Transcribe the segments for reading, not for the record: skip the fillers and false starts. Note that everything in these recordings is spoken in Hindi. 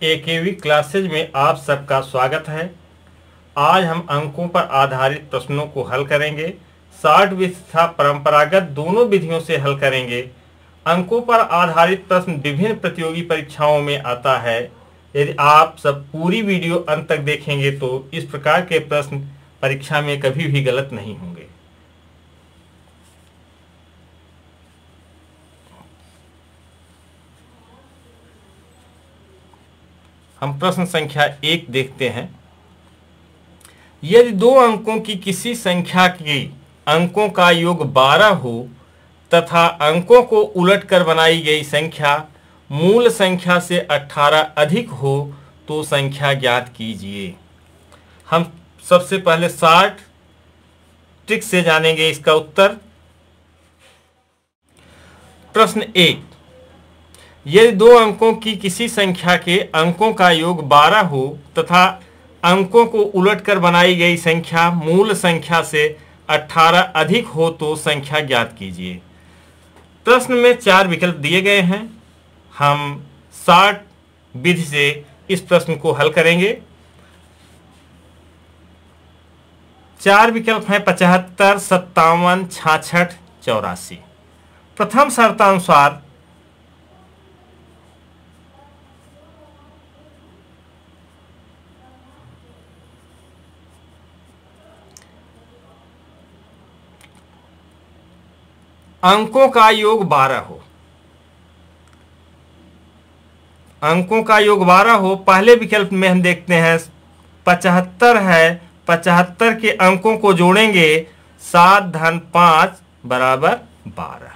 एकेवी क्लासेज में आप सबका स्वागत है। आज हम अंकों पर आधारित प्रश्नों को हल करेंगे। शॉर्ट विधि तथा परंपरागत दोनों विधियों से हल करेंगे। अंकों पर आधारित प्रश्न विभिन्न प्रतियोगी परीक्षाओं में आता है। यदि आप सब पूरी वीडियो अंत तक देखेंगे तो इस प्रकार के प्रश्न परीक्षा में कभी भी गलत नहीं होंगे। हम प्रश्न संख्या 1 देखते हैं। यदि दो अंकों की किसी संख्या के अंकों का योग 12 हो तथा अंकों को उलटकर बनाई गई संख्या मूल संख्या से 18 अधिक हो तो संख्या ज्ञात कीजिए। हम सबसे पहले शॉर्ट ट्रिक से जानेंगे इसका उत्तर। प्रश्न 1, यदि दो अंकों की किसी संख्या के अंकों का योग 12 हो तथा अंकों को उलटकर बनाई गई संख्या मूल संख्या से 18 अधिक हो तो संख्या ज्ञात कीजिए। प्रश्न में 4 विकल्प दिए गए हैं। हम शॉर्ट विधि से इस प्रश्न को हल करेंगे। 4 विकल्प हैं 75, 57, 66, 84। प्रथम शर्तानुसार अंकों का योग 12 हो। अंकों का योग 12 हो। पहले विकल्प में हम देखते हैं 75 है। 75 के अंकों को जोड़ेंगे 7 धन 5 बराबर 12।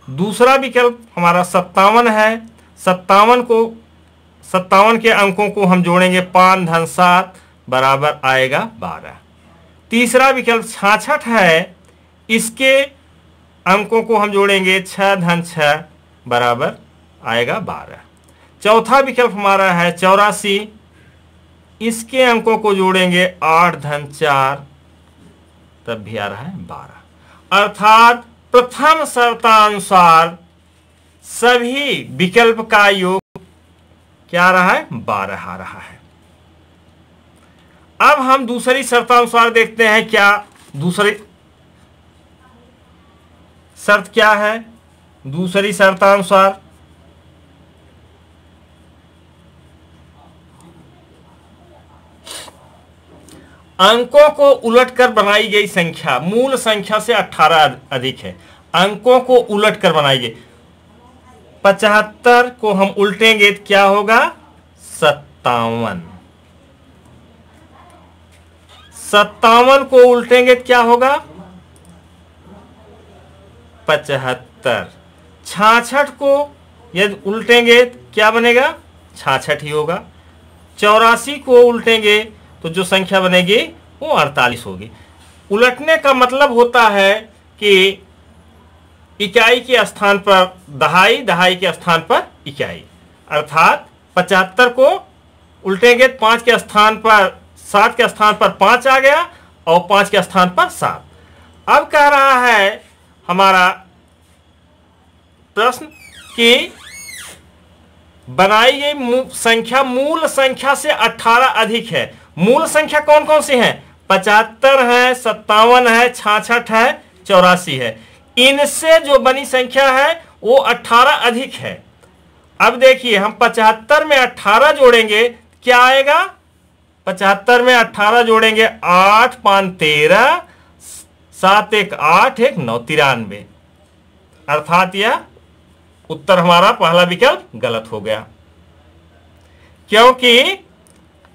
दूसरा विकल्प हमारा 57 है। 57 के अंकों को हम जोड़ेंगे 5 धन 7 बराबर आएगा 12। तीसरा विकल्प 66 है। इसके अंकों को हम जोड़ेंगे 6 धन 6 बराबर आएगा 12। चौथा विकल्प हमारा है 84। इसके अंकों को जोड़ेंगे 8 धन 4 तब भी आ रहा है 12। अर्थात प्रथम शर्तानुसार सभी विकल्प का योग क्या आ रहा है? 12 आ रहा है। अब हम दूसरी शर्तानुसार देखते हैं। क्या दूसरी शर्त क्या है? दूसरी शर्तानुसार अंकों को उलटकर बनाई गई संख्या मूल संख्या से 18 अधिक है। अंकों को उलटकर बनाई गई 75 को हम उल्टेंगे तो क्या होगा? 57। 57 को उल्टेंगे तो क्या होगा? 75। 66 को यदि उल्टेंगे तो क्या बनेगा? 66 ही होगा। 84 को उल्टेंगे तो जो संख्या बनेगी वो 48 होगी। उलटने का मतलब होता है कि इकाई के स्थान पर दहाई, दहाई के स्थान पर इकाई। अर्थात 75 को उल्टेंगे 5 के स्थान पर 7 के स्थान पर 5 आ गया और 5 के स्थान पर 7। अब कह रहा है हमारा प्रश्न कि बनाई गई संख्या मूल संख्या से 18 अधिक है। मूल संख्या कौन कौन सी है? 75 है, 57 है, 66 है, 84 है। इनसे जो बनी संख्या है वो 18 अधिक है। अब देखिए हम 75 में 18 जोड़ेंगे क्या आएगा? 75 में 18 जोड़ेंगे 8 5 13 7 1 8 1 9 93। अर्थात यह उत्तर हमारा पहला विकल्प गलत हो गया, क्योंकि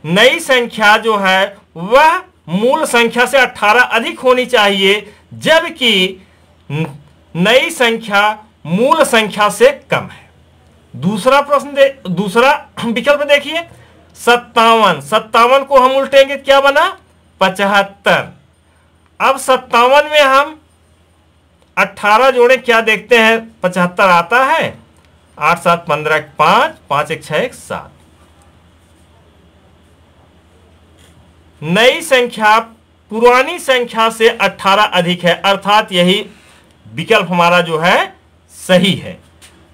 नई संख्या जो है वह मूल संख्या से 18 अधिक होनी चाहिए, जबकि नई संख्या मूल संख्या से कम है। दूसरा प्रश्न दूसरा विकल्प देखिए 57 को हम उल्टेंगे क्या बना? 75। अब 57 में हम 18 जोड़े क्या देखते हैं? 75 आता है। 8 7 15 5 5 1 6 1 7। नई संख्या पुरानी संख्या से 18 अधिक है। अर्थात यही विकल्प हमारा जो है सही है।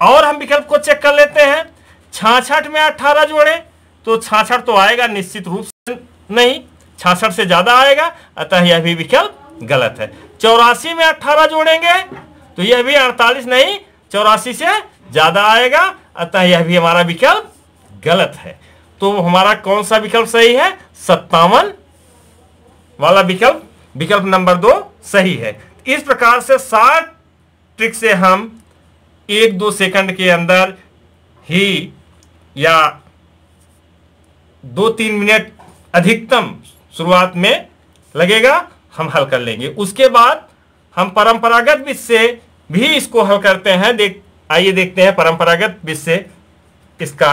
और हम विकल्प को चेक कर लेते हैं। 66 में 18 जोड़े तो 66 तो आएगा निश्चित रूप से नहीं, 66 से ज्यादा आएगा, अतः यह भी विकल्प गलत है। 84 में 18 जोड़ेंगे तो यह भी 48 नहीं 84 से ज्यादा आएगा, अतः यह भी हमारा विकल्प गलत है। तो हमारा कौन सा विकल्प सही है? 57 वाला विकल्प नंबर 2 सही है। इस प्रकार से 60 ट्रिक से हम 1-2 सेकंड के अंदर ही या 2-3 मिनट अधिकतम शुरुआत में लगेगा, हम हल कर लेंगे। उसके बाद हम परंपरागत विधि से भी इसको हल करते हैं। आइए देखते हैं परंपरागत विधि से इसका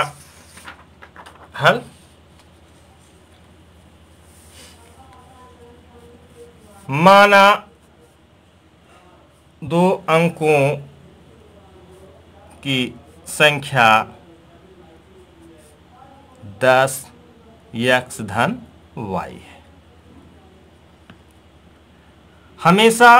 हल। माना 2 अंकों की संख्या 10x धन y है। हमेशा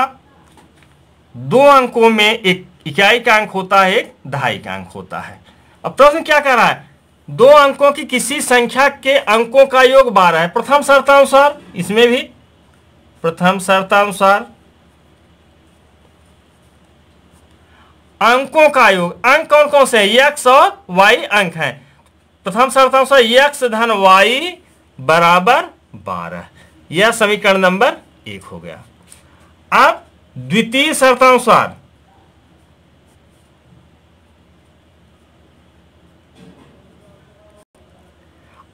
2 अंकों में एक इकाई का अंक होता है, एक दहाई का अंक होता है। अब प्रश्न क्या कर रहा है? 2 अंकों की किसी संख्या के अंकों का योग 12 है। प्रथम शर्तानुसार, इसमें भी प्रथम शर्तानुसार अंकों का योग, अंक कौन कौन से हैं? x और y अंक हैं। प्रथम शर्तानुसार x धन y बराबर 12, यह समीकरण नंबर 1 हो गया। अब द्वितीय शर्तानुसार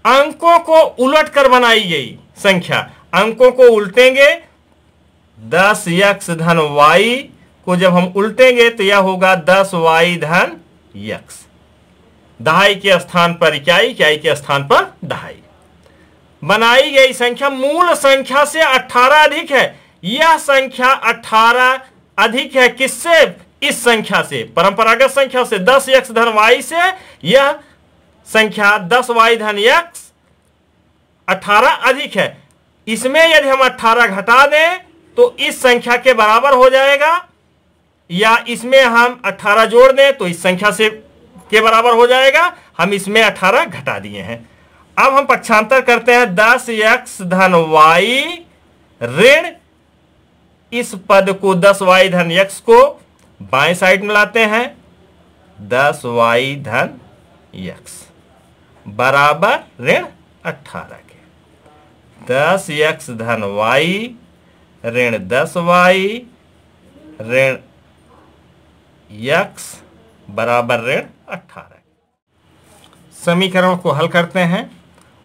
अंकों को उलट कर बनाई गई संख्या, अंकों को उल्टेंगे, 10x धन y को जब हम उल्टेंगे तो यह होगा 10y धन x। दहाई के स्थान पर इकाई, इकाई के स्थान पर दहाई। बनाई गई संख्या मूल संख्या से 18 अधिक है। यह संख्या 18 अधिक है किससे? इस संख्या से, परंपरागत संख्या से, 10x धन y से। यह संख्या 10y धन x 18 अधिक है। इसमें यदि हम 18 घटा दें तो इस संख्या के बराबर हो जाएगा, या इसमें हम 18 जोड़ दें तो इस संख्या से के बराबर हो जाएगा। हम इसमें 18 घटा दिए हैं। अब हम पक्षांतर करते हैं। 10x धन y ऋण इस पद को 10y धन x को बाएं साइड में लाते हैं, 10y धन x बराबर ऋण 18 के। 10x धन y ऋण 10y ऋण x बराबर ऋण 18। समीकरण को हल करते हैं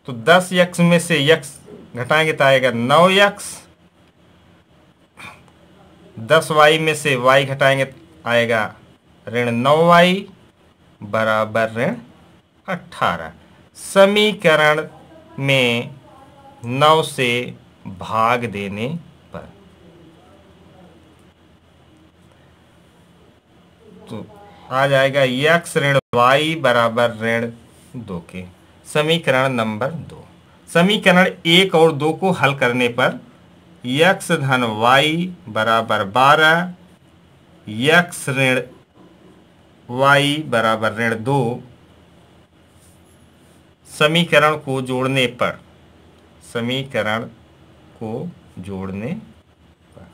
तो 10x में से x घटाएंगे तो आएगा 9x, 10y में से y घटाएंगे तो आएगा ऋण 9y बराबर ऋण 18। समीकरण में 9 से भाग देने पर तो आ जाएगा x ऋण y बराबर ऋण 2 के। समीकरण नंबर 2। समीकरण 1 और 2 को हल करने पर x धन y बराबर 12, x ऋण y बराबर ऋण 2। समीकरण को जोड़ने पर, समीकरण को जोड़ने पर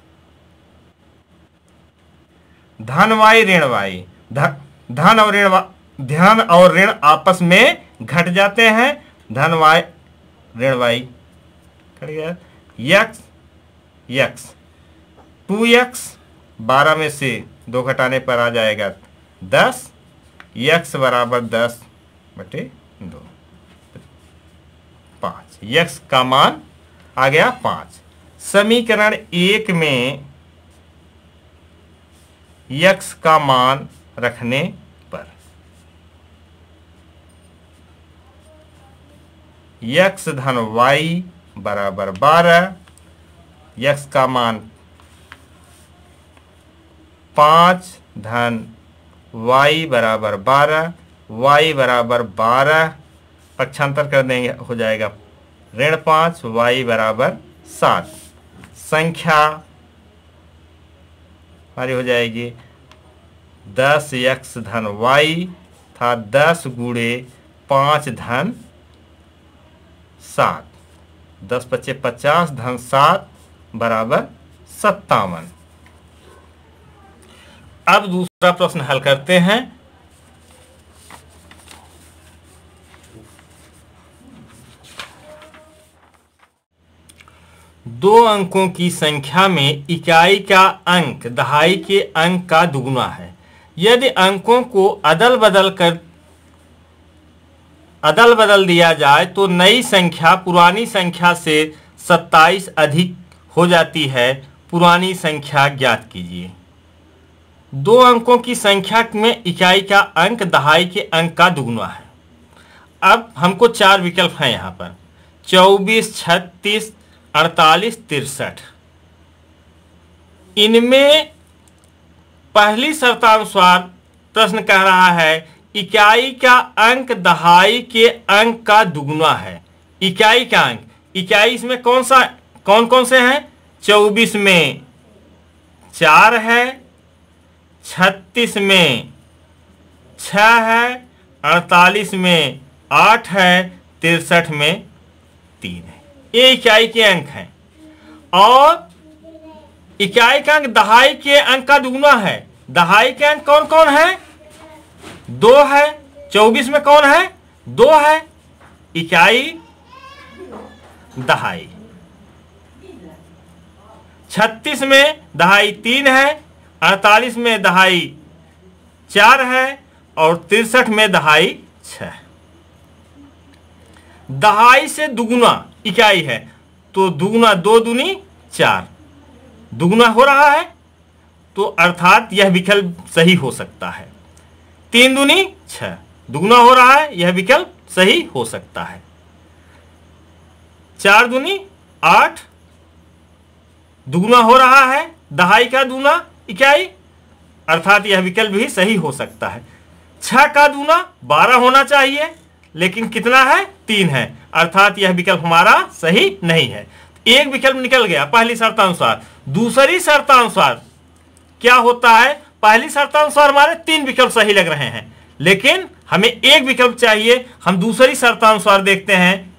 धन y ऋण y, धन और ऋण आपस में घट जाते हैं। धन y ऋण y कट गया। x 2x 12 में से 2 घटाने पर आ जाएगा 10, x बराबर 10/2, 5। x का मान आ गया 5। समीकरण 1 में x का मान रखने पर x धन y बराबर 12, x का मान 5 धन y बराबर 12, y बराबर 12 पक्षांतर कर देंगे हो जाएगा ऋण 5, y बराबर 7। संख्या हमारी हो जाएगी 10x धन y था 10 गुणे 5 धन 7, 10 पच्चे 50 धन 7 बराबर 57। अब दूसरा प्रश्न हल करते हैं। दो अंकों की संख्या में इकाई का अंक दहाई के अंक का दुगुना है। यदि अंकों को अदल बदल दिया जाए तो नई संख्या पुरानी संख्या से 27 अधिक हो जाती है। पुरानी संख्या ज्ञात कीजिए। दो अंकों की संख्या में इकाई का अंक दहाई के अंक का दुगुना है। अब हमको 4 विकल्प हैं यहाँ पर, 24, 36, 48, 63। इनमें पहली शर्तानुसार प्रश्न कह रहा है इकाई का अंक दहाई के अंक का दुगुना है। इकाई का अंक, इकाई इसमें कौन कौन से हैं? 24 में 4 है, 36 में 6 है, 48 में 8 है, 63 में 3 है। ये इकाई के अंक हैं। और इकाई का अंक दहाई के अंक का दुगुना है। दहाई के अंक कौन कौन है? 2 है। 24 में कौन है? 2 है। इकाई दहाई। 36 में दहाई 3 है, 48 में दहाई 4 है और 63 में दहाई 6। दहाई से दुगुना इकाई है तो दुगुना 2 दूनी 4, दुगुना हो रहा है तो अर्थात यह विकल्प सही हो सकता है। 3 दूनी 6, दुगुना हो रहा है, यह विकल्प सही हो सकता है। 4 दूनी 8, दुगुना हो रहा है, दहाई का दूना इकाई, अर्थात यह विकल्प भी सही हो सकता है। 6 का दूना 12 होना चाहिए, लेकिन कितना है? 3 है, अर्थात यह विकल्प हमारा सही नहीं है। एक विकल्प निकल गया पहली शर्तानुसार। दूसरी शर्तानुसार क्या होता है? पहली शर्तानुसार हमारे 3 विकल्प सही लग रहे हैं, लेकिन हमें एक विकल्प चाहिए। हम दूसरी शर्तानुसार देखते हैं।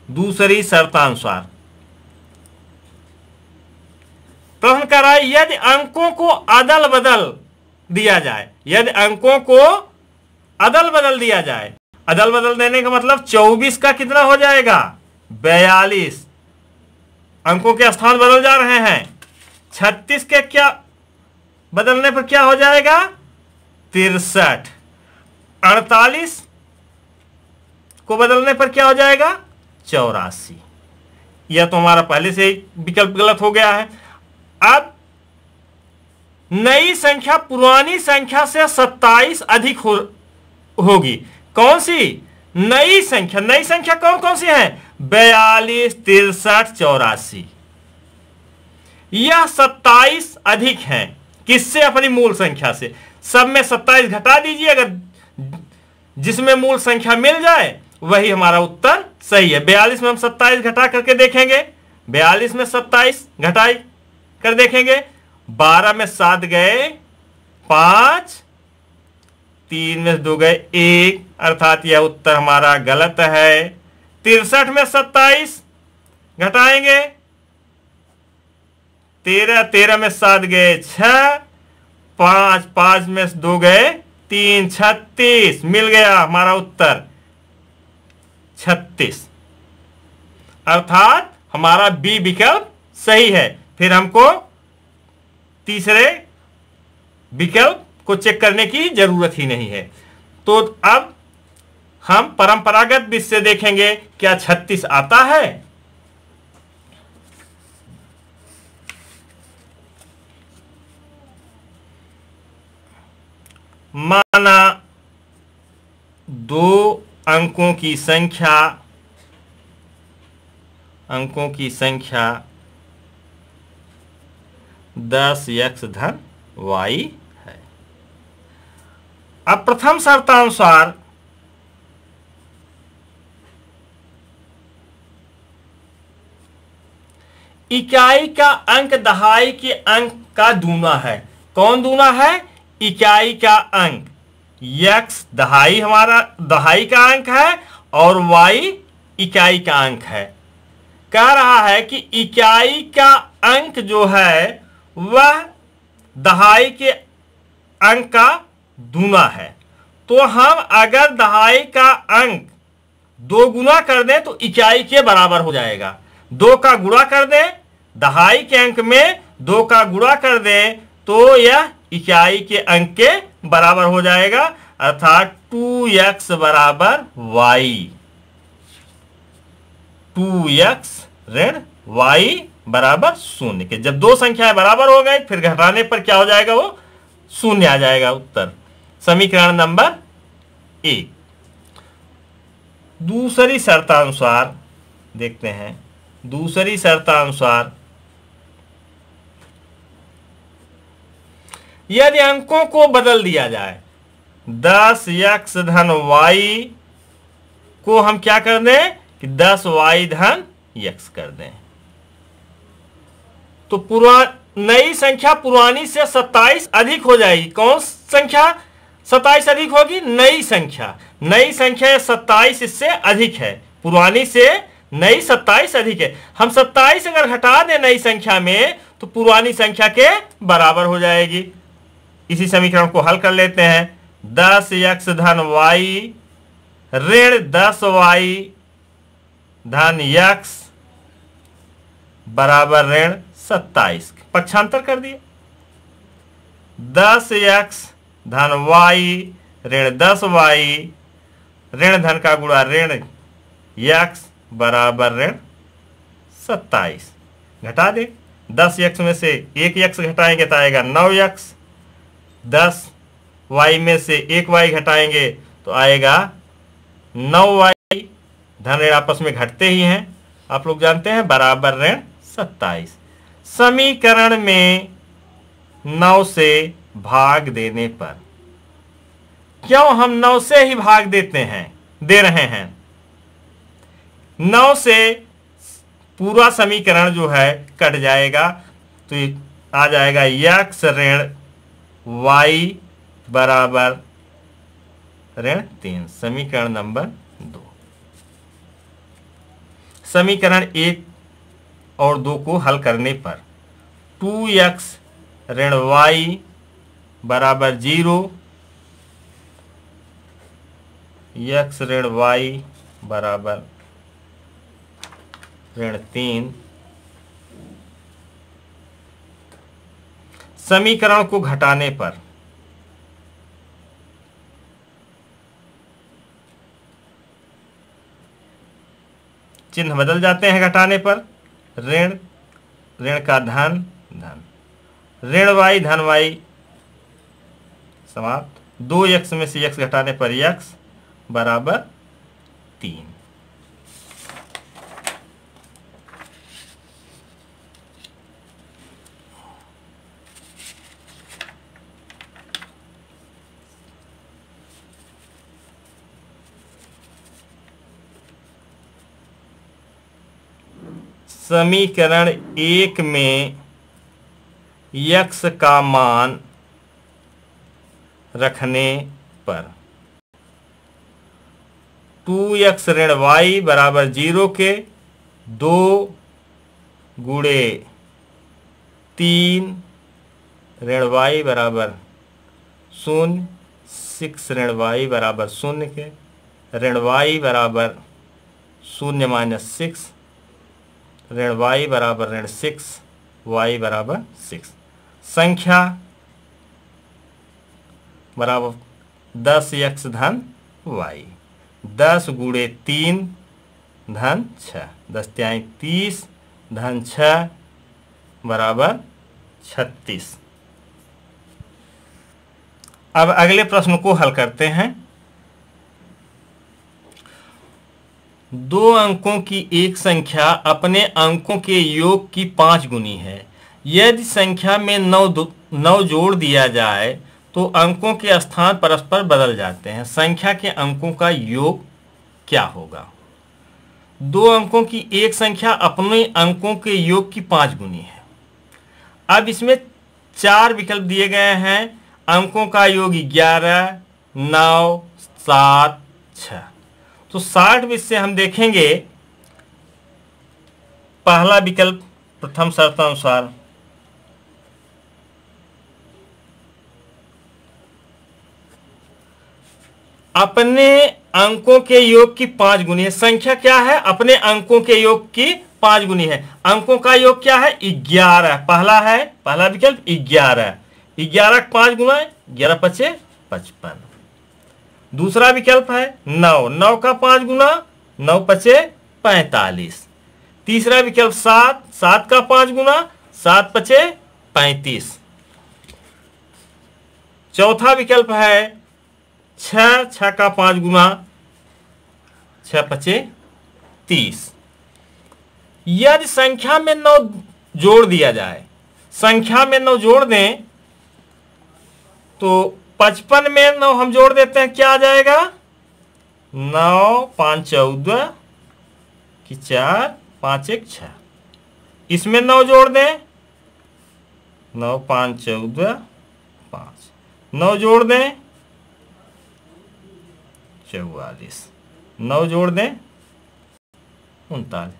दूसरी शर्तानुसार प्रश्न कर रहा है यदि अंकों को अदल बदल दिया जाए। यदि अंकों को अदल बदल दिया जाए, अदल बदल देने का मतलब 24 का कितना हो जाएगा? 42। अंकों के स्थान बदल जा रहे हैं। 36 के क्या बदलने पर क्या हो जाएगा? 63। 48 को बदलने पर क्या हो जाएगा? 84। यह तो हमारा पहले से ही विकल्प गलत हो गया है। अब नई संख्या पुरानी संख्या से 27 अधिक होगी। कौन सी नई संख्या? नई संख्या कौन कौन सी है? 42, 63, 84। यह 27 अधिक है किससे? अपनी मूल संख्या से। सब में 27 घटा दीजिए, अगर जिसमें मूल संख्या मिल जाए वही हमारा उत्तर सही है। 42 में हम 27 घटा करके देखेंगे। 42 में 27 घटाई कर देखेंगे। 12 में 7 गए 5, 3 में 2 गए 1, अर्थात यह उत्तर हमारा गलत है। 63 में 27 घटाएंगे। 13 में 7 गए 6, 5 में 2 गए 3, 36 मिल गया हमारा उत्तर 36, अर्थात हमारा बी विकल्प सही है। फिर हमको तीसरे विकल्प को चेक करने की जरूरत ही नहीं है। तो अब हम परंपरागत विधि से देखेंगे क्या 36 आता है। माना 2 अंकों की संख्या 10x धन y है। अब प्रथम शर्तानुसार इकाई का अंक दहाई के अंक का दूना है। कौन दूना है? इकाई का अंक। x दहाई हमारा दहाई का अंक है और y इकाई का अंक है। कह रहा है कि इकाई का अंक जो है वह दहाई के अंक का दूना है। तो हम अगर दहाई का अंक 2 गुना कर दें तो इकाई के बराबर हो जाएगा। 2 का गुणा कर दें, दहाई के अंक में 2 का गुणा कर दें तो यह इकाई के अंक के बराबर हो जाएगा, अर्थात 2x बराबर y। 2x ऋण y बराबर 0 के। जब 2 संख्याएं बराबर हो गई फिर घटाने पर क्या हो जाएगा, वो 0 आ जाएगा उत्तर। समीकरण नंबर 1। दूसरी शर्तानुसार देखते हैं। दूसरी शर्तानुसार यदि अंकों को बदल दिया जाए, 10x धन y को हम क्या कर दें कि 10y धन x कर दें, तो नई संख्या पुरानी से 27 अधिक हो जाएगी। कौन संख्या 27 अधिक होगी? नई संख्या। नई संख्या 27 इससे अधिक है, पुरानी से नई 27 अधिक है। हम 27 अगर घटा दें नई संख्या में तो पुरानी संख्या के बराबर हो जाएगी। इसी समीकरण को हल कर लेते हैं। 10x धन y ऋण 10y धन x बराबर ऋण 27। पक्षांतर कर दिए। 10x धन y ऋण 10y ऋण धन का गुणा ऋण x बराबर ऋण 27। घटा दे। 10x में से 1x घटाएंगे तो आएगा 9x। 10y में से 1y घटाएंगे तो आएगा 9y। धन ऋण आपस में घटते ही हैं, आप लोग जानते हैं, बराबर ऋण 27। समीकरण में 9 से भाग देने पर, क्यों हम 9 से ही भाग दे रहे हैं? 9 से पूरा समीकरण जो है कट जाएगा, तो आ जाएगा x ऋण y बराबर ऋण 3। समीकरण नंबर 2। समीकरण 1 और 2 को हल करने पर 2x ऋण y बराबर 0, x ऋण y बराबर ऋण 3। समीकरण को घटाने पर चिन्ह बदल जाते हैं। घटाने पर ऋण का धन ऋण y धन y समाप्त। 2x में से x घटाने पर x बराबर 3। समीकरण 1 में x का मान रखने पर 2x ऋण y बराबर 0 के 2 गुणे 3 ऋण y बराबर 0, 6 ऋण y बराबर 0 के ऋण y बराबर 0 माइनस 6 ऋण y बराबर ऋण 6, y बराबर 6। संख्या बराबर 10x धन y। 10 गुणे 3 धन 6, 10 तिहाई 30 धन 6 बराबर 36। अब अगले प्रश्न को हल करते हैं। 2 अंकों की एक संख्या अपने अंकों के योग की 5 गुनी है। यदि संख्या में 9 जोड़ दिया जाए तो अंकों के स्थान परस्पर बदल जाते हैं। संख्या के अंकों का योग क्या होगा? 2 अंकों की एक संख्या अपने अंकों के योग की 5 गुनी है। अब इसमें 4 विकल्प दिए गए हैं। अंकों का योग 11, 9, 7, 6। तो 60 में से हम देखेंगे पहला विकल्प प्रथम शर्तानुसार अपने अंकों के योग की 5 गुनी है। संख्या क्या है? अपने अंकों के योग की 5 गुनी है। अंकों का योग क्या है? 11। पहला विकल्प 11। 11 का 5 गुना 11 पचे 55। दूसरा विकल्प है 9। 9 का 5 गुना 9 पचे 45। तीसरा विकल्प 7। 7 का 5 गुना 7 पचे 35। चौथा विकल्प है 6। 6 का 5 गुना 6 पचे 30। यदि संख्या में 9 जोड़ दिया जाए, संख्या में 9 जोड़ दें तो 55 में 9 हम जोड़ देते हैं, क्या आ जाएगा? 9 5 14 की 4 5 1 6। इसमें 9 जोड़ दें, 9 5 14 5। 9 जोड़ दें 44। 9 जोड़ दें 39।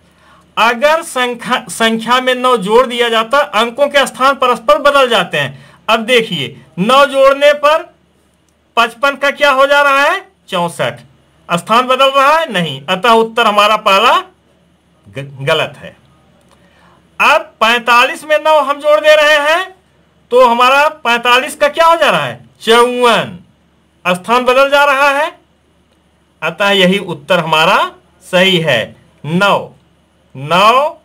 अगर संख्या में 9 जोड़ दिया जाता, अंकों के स्थान परस्पर बदल जाते हैं। अब देखिए 9 जोड़ने पर 55 का क्या हो जा रहा है? 64। स्थान बदल रहा है? नहीं। अतः उत्तर हमारा पहला गलत है। अब 45 में 9 हम जोड़ दे रहे हैं तो हमारा 45 का क्या हो जा रहा है? 54। स्थान बदल जा रहा है, अतः यही उत्तर हमारा सही है। 9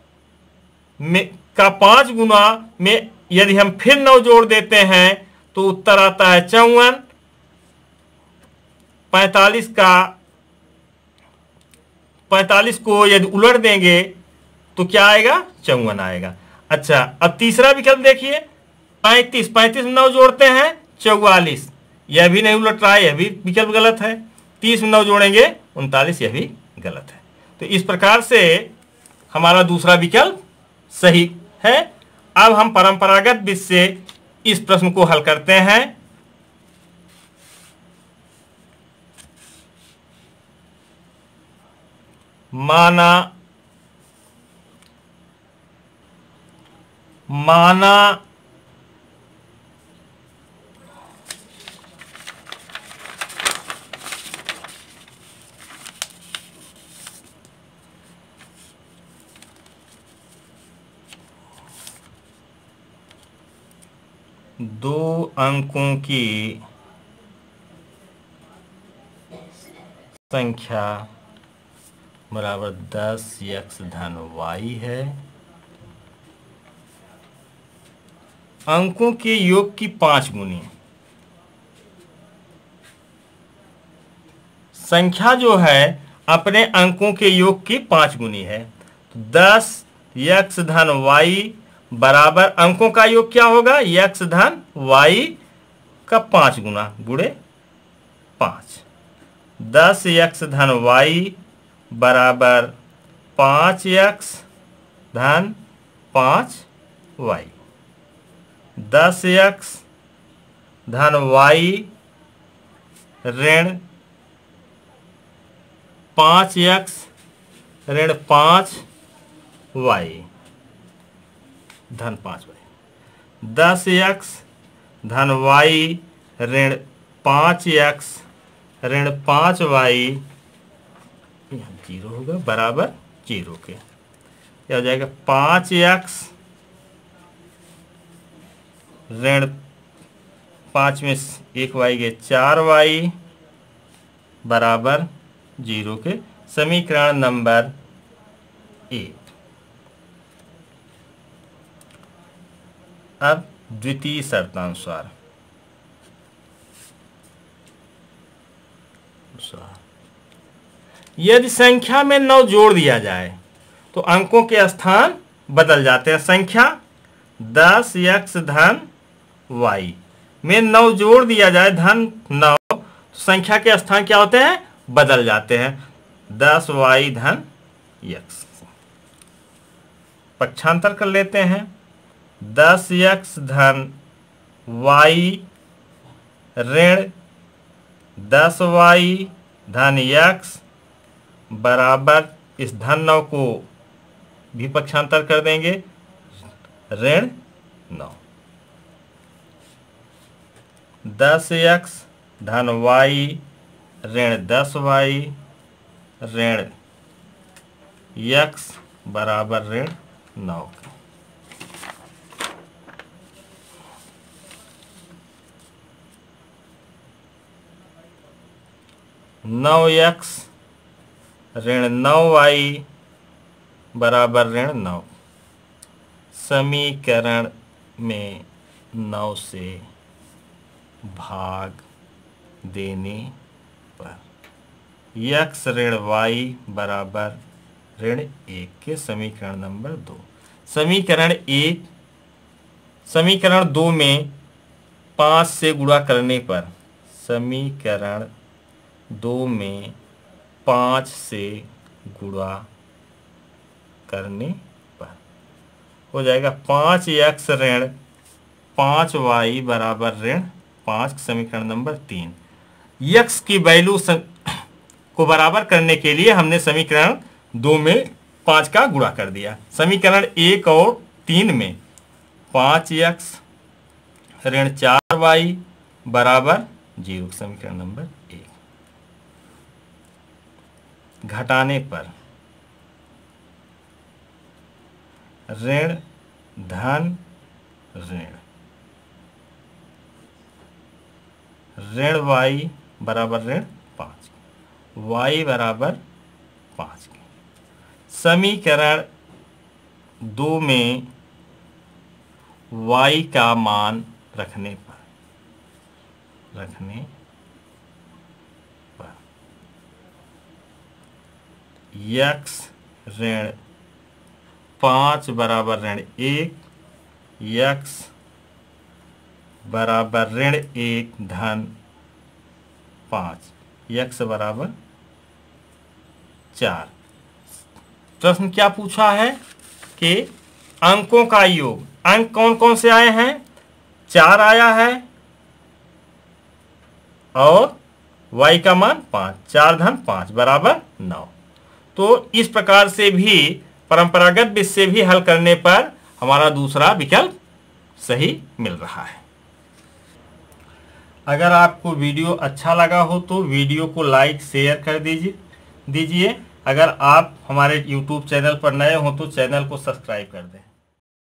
में का 5 गुना में यदि हम फिर 9 जोड़ देते हैं तो उत्तर आता है 54। 45 को यदि उलट देंगे तो क्या आएगा? 54 आएगा। अच्छा, अब तीसरा विकल्प देखिए 35। 35 में 9 जोड़ते हैं 44। यह भी नहीं उलट रहा है, यह भी विकल्प गलत है। 30 में 9 जोड़ेंगे 39, यह भी गलत है। तो इस प्रकार से हमारा दूसरा विकल्प सही है। अब हम परंपरागत विधि से इस प्रश्न को हल करते हैं। माना दो अंकों की संख्या बराबर 10 x धन y है। अंकों के योग की 5 गुनी। संख्या जो है अपने अंकों के योग की 5 गुनी है। तो 10 x धन y बराबर अंकों का योग क्या होगा? x धन y का 5 गुना गुणे 5। 10 x धन y बराबर 5x धन 5y। 10 x धन y ऋण 5x ऋण 5y धन 5y। 10x धन y ऋण 5x ऋण 5y, यहाँ 0 होगा, बराबर 0 के। क्या हो जाएगा? 5x ऋण 5 में 1 y गए 4y बराबर 0 के। समीकरण नंबर 1। अब द्वितीय शर्तानुसार यदि संख्या में 9 जोड़ दिया जाए तो अंकों के स्थान बदल जाते हैं। संख्या 10 x धन y में 9 जोड़ दिया जाए धन 9, तो संख्या के स्थान क्या होते हैं? बदल जाते हैं। 10 y धन x। पक्षांतर कर लेते हैं। 10 x धन y ऋण 10 y धन x बराबर इस धन 9 को भी पक्षांतर कर देंगे, ऋण 9। 10x धन y ऋण 10y ऋण x बराबर ऋण 9। 9x ऋण 9y बराबर ऋण 9। समीकरण में 9 से भाग देने पर x ऋण y बराबर ऋण 1 के समीकरण नंबर 2। समीकरण 2 में 5 से गुणा करने पर, समीकरण 2 में 5 से गुणा करने पर हो जाएगा 5x ऋण 5y बराबर ऋण 5, समीकरण नंबर 3। x की वैल्यू को बराबर करने के लिए हमने समीकरण 2 में 5 का गुणा कर दिया। समीकरण 1 और 3 में 5x ऋण 4y बराबर 0, समीकरण नंबर 1। घटाने पर ऋण धन ऋण y बराबर ऋण 5, y बराबर 5। समीकरण 2 में y का मान रखने पर x ऋण 5 बराबर ऋण 1, x बराबर ऋण 1 धन 5, x बराबर 4। प्रश्न क्या पूछा है कि अंकों का योग, अंक कौन कौन से आए हैं? 4 आया है और y का मान 5, 4 धन 5 बराबर 9। तो इस प्रकार से भी परंपरागत विधि से भी हल करने पर हमारा दूसरा विकल्प सही मिल रहा है। अगर आपको वीडियो अच्छा लगा हो तो वीडियो को लाइक शेयर कर दीजिए। अगर आप हमारे YouTube चैनल पर नए हो तो चैनल को सब्सक्राइब कर दें।